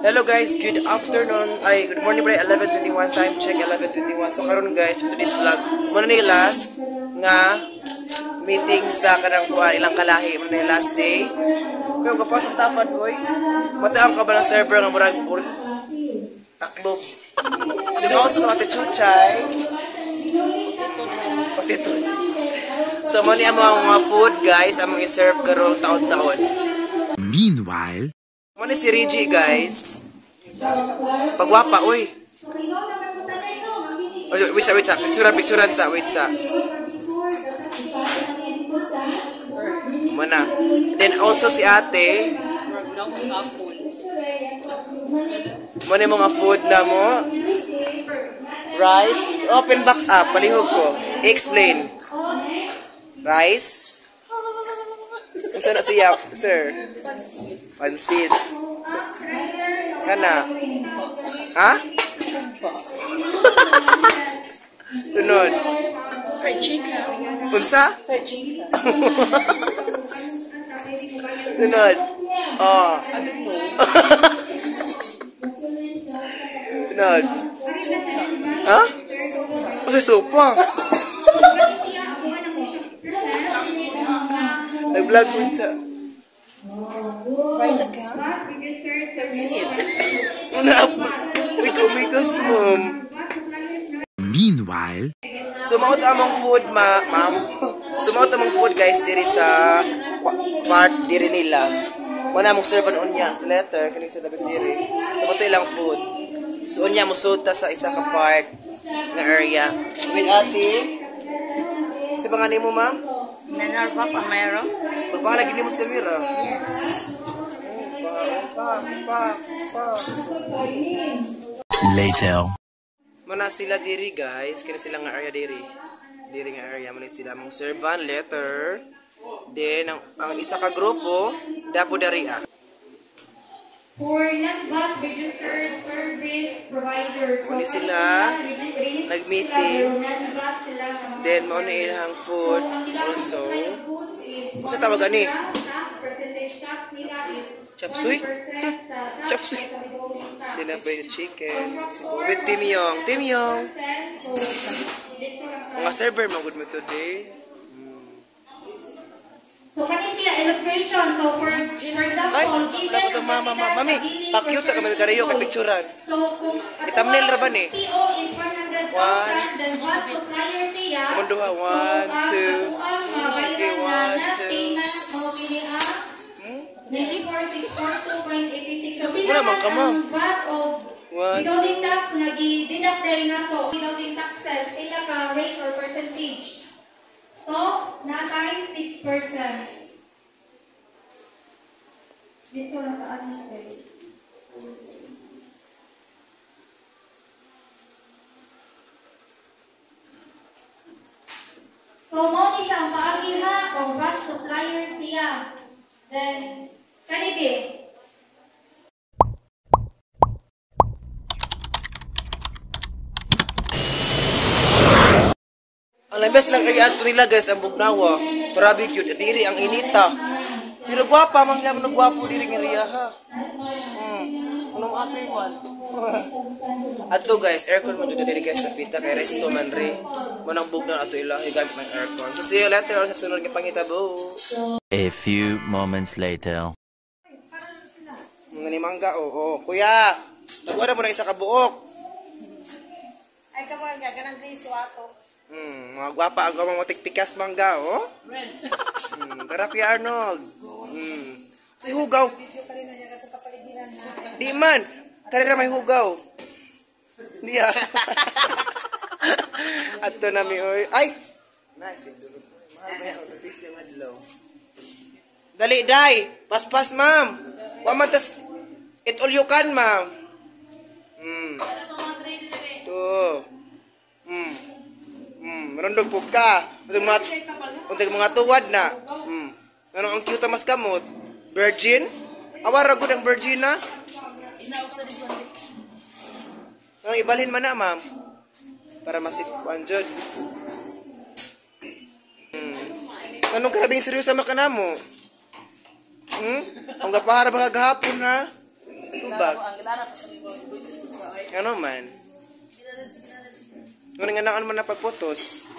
Hello guys, good afternoon. Ay, good morning bro. 11:21 time check 11:21. So karon guys, for today's vlog, muna ni last nga meeting sa kanang ilang kalahi, muna ni last day. Pero kapos ang tapad ko, mataang ka ba ng server nga murag taklob. Dito ako sa Ate Chuchay. Potato. So muna ang mga food guys, among i-serve karong taon-taon. Meanwhile, Muna si Reggie guys. Pagwapa, uy. Wait sa. Picturean sa. Wait sa. Muna. Then also si ate. Muna yung mga food na mo. Rice. Open back up. Palihog ko. Explain. Rice. Saan na siya, sir? Pansit. Kana. Ha? Sunod. Fried chicken. Unsa? Fried chicken. Sunod. Oh. I don't know. Sunod. Ha? Masa sopa? Nag-vlog mo siya. Rice again? Pansit. Mikas, ma'am. meanwhile, Sumaot among food, ma'am. Sumaot among food, guys, diri sa part diri nila. Wala mong serve on unya sa letter, kani sa dapat diri. Sumaot ilang food. So, unya mo suta sa isa ka part na area. With ate, kasi ba nga mo, ma'am? Nanarva pa mayroon? Pagpahalagi ni mo sa kamera. Yes. later. Mana sila diri guys, kini sila nga area diri. Diri nga area man sila mong servan letter. Then ang isa ka grupo dapo dari ah. For non-bus registered service providers. Muna sila nag-meeting. Then mao na ilang food also. Sa tawag ani? Chapsuy? Chapsuy. Then na pwede chicken. With Timyong. Timyong. Mga server mo good mo today. So, kani sila illustration. So, for example, Ay, even tapos ang mami, pa-cute sa kami karayo, kay picturean. So, kung thumbnail ra ba ni? PO is 100,000, then what supplier siya? Munduha, 1, 2, okay, 1, 2. Payment, mo pili ang 94,642.86. So, pila Wala man ka, ma'am. VAT of 1, withholding tax, nag-deduct dahil na to. Withholding taxes, pila ka rate or percentage? So, na-time 6%. Dito na ka-ano eh. So, mo ni siya ang paagiha o VAT supplier siya. Then, kanidi. Ang best lang kaya ato nila guys ang bugnawa. Grabe gyud diri ang inita. Pero gwapa man gyud gwapo diri nga riya ha. Anong ato man? Ato guys, aircon man jud diri guys sa pita kay resto man ri. Manang bugnaw ato ila gamit ng aircon. So see you later sa sunod nga pangitabo. A few moments later. Mga ni mangga oh. Kuya, nagwala mo na isa ka buok. Ay, kamoy ka. Ganang griso ato. Mga gwapa ang mga tikpikas mangga, oh. Tara Kuya Arnold. Si hugaw. Di man. Karera may hugaw. Diya. Ato na mi, oy. Ay! Nice. Mahal ba yan? Dali, day. Paspas, ma'am. Waman tas, it all you can, ma'am. Marundog po ka. Untag mga tuwad na. Ano ang cute mas kamot? Virgin? Awara gud ang virgin na? Ang ibalhin man na, ma'am. Para masikuan jud. Anong karabing seryoso makana mo? Ang gapahara ba kagahapon ha? Tubag. Ano man? Ngunit nga naman na pagputos.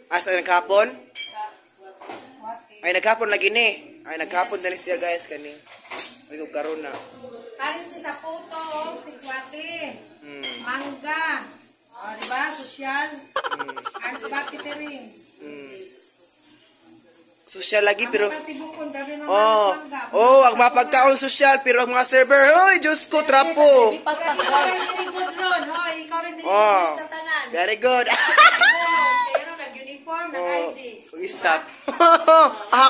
Asa nagkapon? Ay naghapon lagi ni. Ay naghapon na siya guys kani. Ay ko karon na. Paris ni sa puto, si Kwate. Mangga. Oh, di ba? Social. Ano sa marketing? Social lagi pero Tibukon dali no. ang mapagkaon social pero ang mga server, hoy Diyos ko trapo. Ikaw rin very good ron. Hoy, ikaw rin very good sa tanan. Very good. Kaya no, nag-uniform, nag-ID. Stop.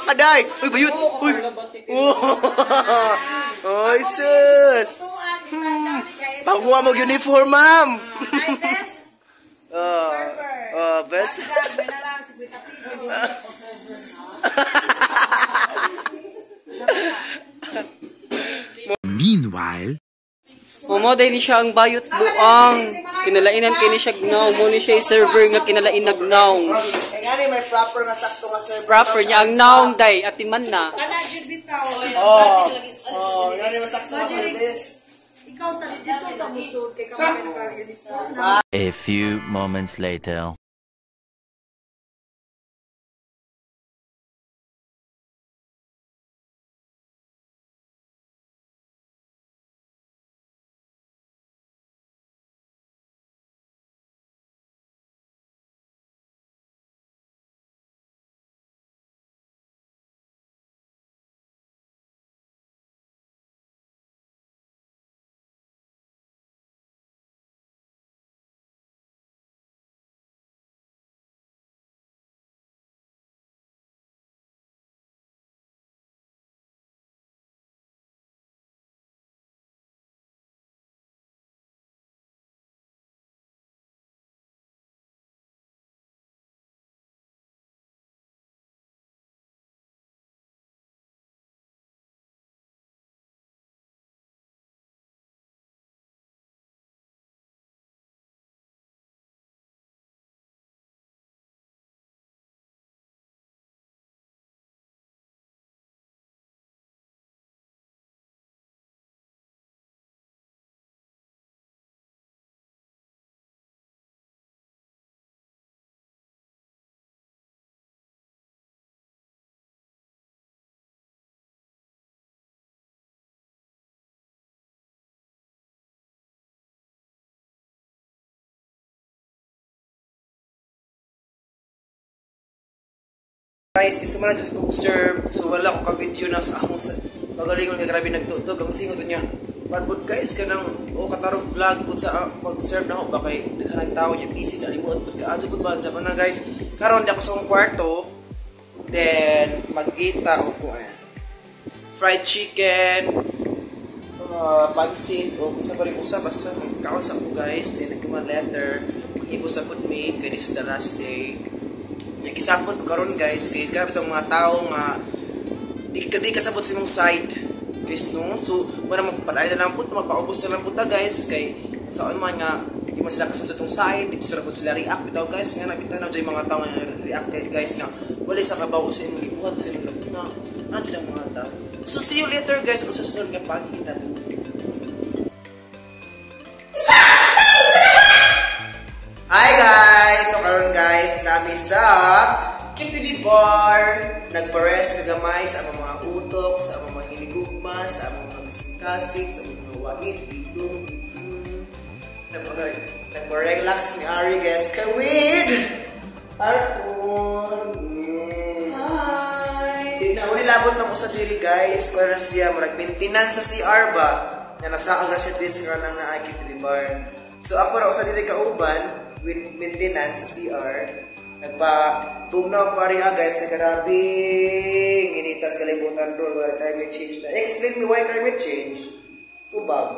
Kaday. Uy, bayot. Uy. Oy, sus. Tuan, di ba? Dami guys. Panguha mo uniform, ma'am. Ay, best. Server. Best. May na lang, 50 piso. Meanwhile, Mo dahil siya ang bayot buang. Kinalainan kini siya gnaw. Mo ni siya server nga kinalain nagnaw. Kaya nga may proper na sakto nga server. Proper niya ang naong day. Atiman na. Kana jud bitaw. Nga may masakto nga service. Ikaw tali dito ka musud kay kamay ka uniform. a few moments later. Guys, isa man na dyan ko observe. So wala ko ka-video na sa akong magalingon nga grabe nagtutog. Ang singot niya. Panbud guys, kanang katarong vlog po sa pag-observe na ako. Baka nagkanang tao niya busy sa limuot po ka. Adyo po ba? Diyan na guys. Karon di ako sa akong kwarto. Then, mag-ita o ko fried chicken, pansit, o isa pa rin usa. Basta magkaon sa ko guys. Then, nagkuman letter. Mag-ibo sa food made. Kaya this is the last day. Nagisapot ko karon guys, kay grabe itong mga tao nga di kasabot sa imong side guys no, so wala magpalay na lang po, mapaubos na lang po ta guys, kay saan man nga di man sila kasabot sa itong side, dito sila po sila react bitaw guys, nga nakita na dyan mga tao nga react guys nga wala sa kabaw sa imong ibuhat sa imong laguna, nandiyan ang mga tao. So see you later guys, sa susunod nga pagkita. Hi guys! So karon guys, nami sa KTV Bar. Nagpares na gamay sa among mga utok, sa among mga hinigugma, sa among mga kasing-kasing, sa among mga wait, bidong, nagpa-relax ni Ari guys. Kawid! Arton! Hi! Di na, labot na ko sa diri guys. Kung na siya, marag-maintenance sa CR ba? Na nasaang na siya diri nga nang na KTV Bar. So ako na sa diri kauban, with maintenance sa CR, nagpa-tugnaw ko rin guys sa karabing initas kalibutan doon wala climate change na. Explain me why climate change? Tubag.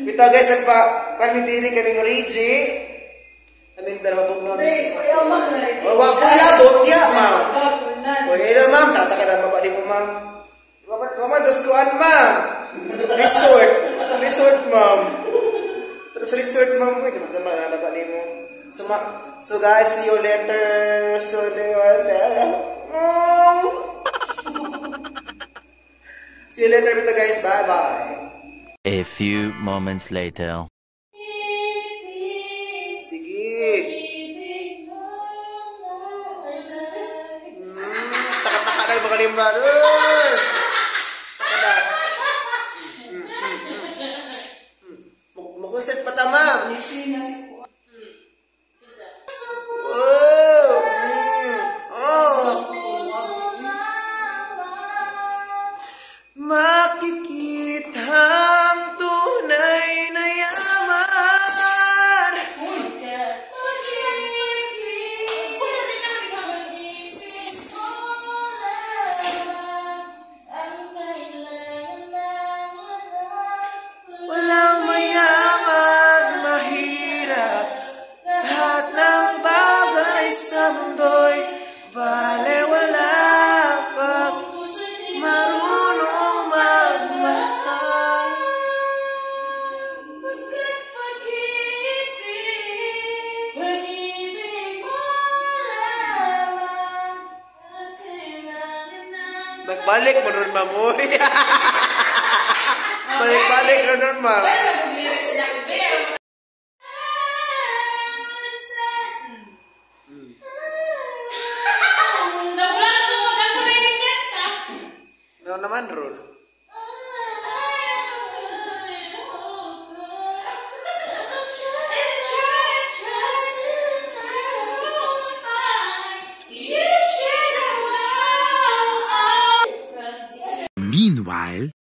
Bitaw guys, Kami diri kaming Reggie. Kaming dalawa po noon. O, wag ko labot ya, ma'am. O, hello, ma'am. Tataka na baba ni mo, ma'am. Mama, daskuan, ma'am. Resort, ma'am. Sa resort, ma'am. Ito, magdama na baba ni mo. So, guys, see you later. See you later, guys. Bye-bye. A few moments later. Sige. Taka-taka na yung mga limba. Makusat pa ta, ma'am. Makikitang tunay na yaman. Walang mayaman, mahirap. Lahat ng bagay sa mundo'y balewala pag marunong magmahal. Balik mo nun, mamoy. Balik mo nun, ma'am. Ano naman, Ron? Meanwhile,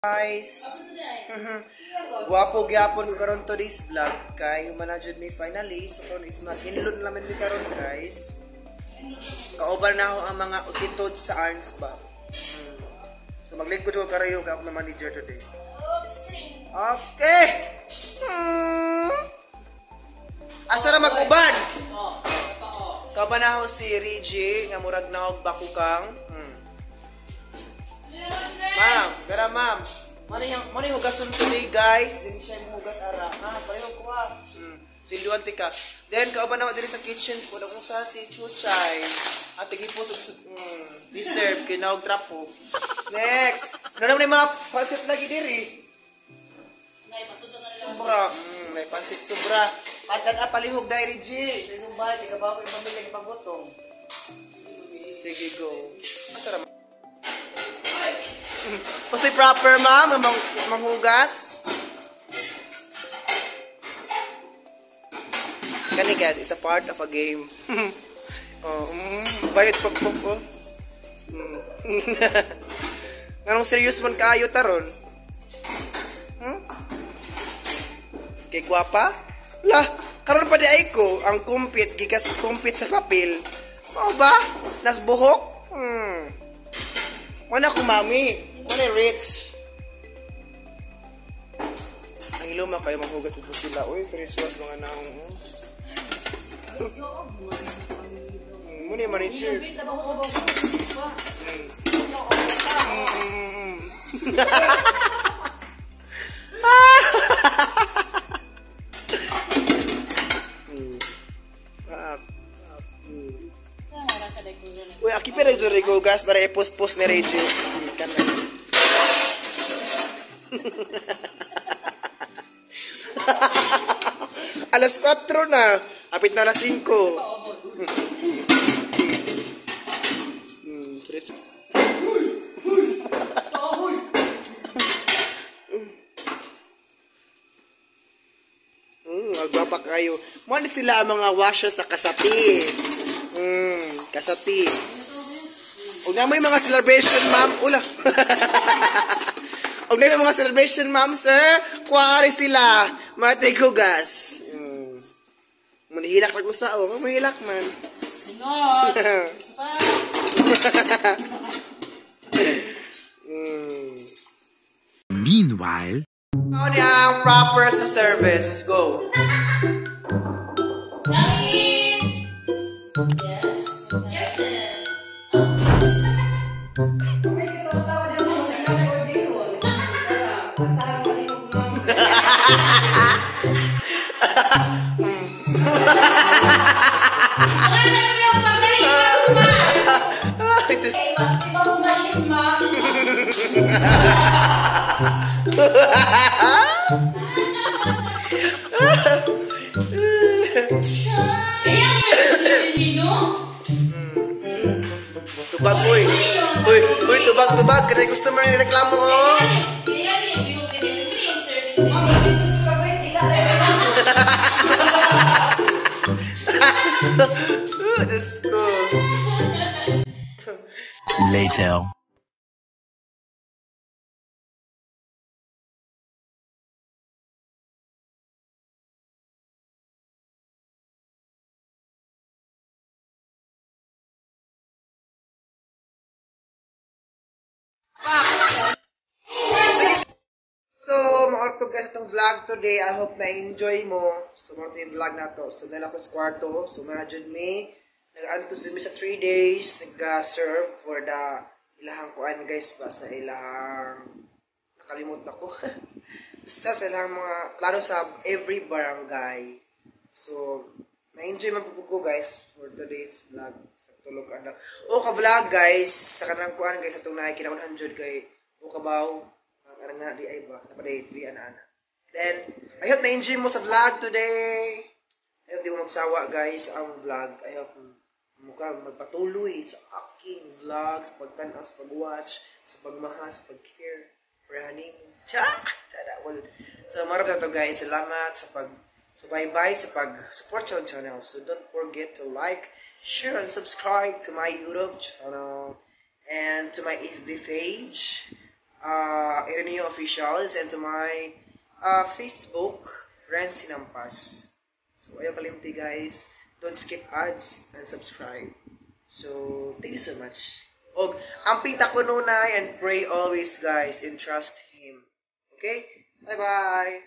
Guys, guwapo gyapon ko karon to this vlog kay humanajud mi finally so karon is mag-inload naman mi karon guys. Kauban na ako ang mga utitod sa arms ba. So maglingkod ko karayo ka ako na manager today. Okay. Asa ra mag-uban? Kauban na ako si Reggie nga murag na og bakukang. Ma'am, gara ma'am. Mano yung hugasun today guys. Then siya yung hugas ara. Pareho ko ha. Silduan tika. Then kauban na ako diri sa kitchen ko. Kung sa si Chuchay. At tigipos deserve kinaog trapo. Next. Ano naman yung mga pansit lagi diri? Sobra. May pansit sobra. At palihog dahil G. Sa inyong bahay. Tiga ba ako yung pamilya ng pagutong. Sige go. Masarap. Kasi proper ma'am, manghugas. Kani guys, is a part of a game. Bayad pag po. Anong serious man kayo taron? Kay gwapa? Lah, karon pa di ay ko ang kumpit gikas kumpit sa papel. Mao ba? Nas buhok? Wala ko mami. Wala rich. Ang iluma kayo maghugat ito sila. Uy, triswas mga naong. Muna yung manager. Uy, aki pa rin ko gas para i-post-post ni Reggie. Alas 4 na. Apit na alas 5. Magbaba kayo. Muna sila ang mga washer sa kasapi. Kasapi. Huwag na mo yung mga celebration, ma'am. Ula. Huwag na yung mga celebration, ma'am, sir. Kuwari sila. Matay ko gas. Manihilak lang ko sa o. Manihilak man. Singot. Meanwhile, Ano niya ang proper sa service? Go. Yes. Yes, ma'am. Tubag, uy. Uy, tubag. Kada yung customer na reklamo, oh. Diyos ko. Later. So, maorto guys itong vlog today. I hope na-enjoy mo. So, maorto yung vlog na to. So, dahil ako sa kwarto. So, manajud me. Nag-anto sa 3 days. Nag-serve for the ilahang kuan guys pa sa ilahang nakalimut na ko. Basta sa ilahang mga, klaro sa every barangay. So, na-enjoy man po ko guys for today's vlog. Sa tulog ka na. O, ka-vlog guys. Sa kanang kuan guys. Itong nakikita 100 kay o kabaw. Parang nga di ay ba? Napaday, di ana. Then, I hope na-enjoy mo sa vlog today. I hope di mo magsawa guys ang vlog. I hope mukha magpatuloy sa aking vlog, sa pagtanaw, sa pag-watch, sa pagmahal, sa pag-care. Praning. So, marap na to guys. Salamat sa bye-bye sa pag-support sa channel. So, don't forget to like, share, and subscribe to my YouTube channel and to my FB page. Ireneo Officials and to my Facebook, Friends Sinampas. So, ayaw kalimti guys. Don't skip ads and subscribe. So, thank you so much. Og, amping takununay and pray always guys and trust Him. Okay? Bye-bye!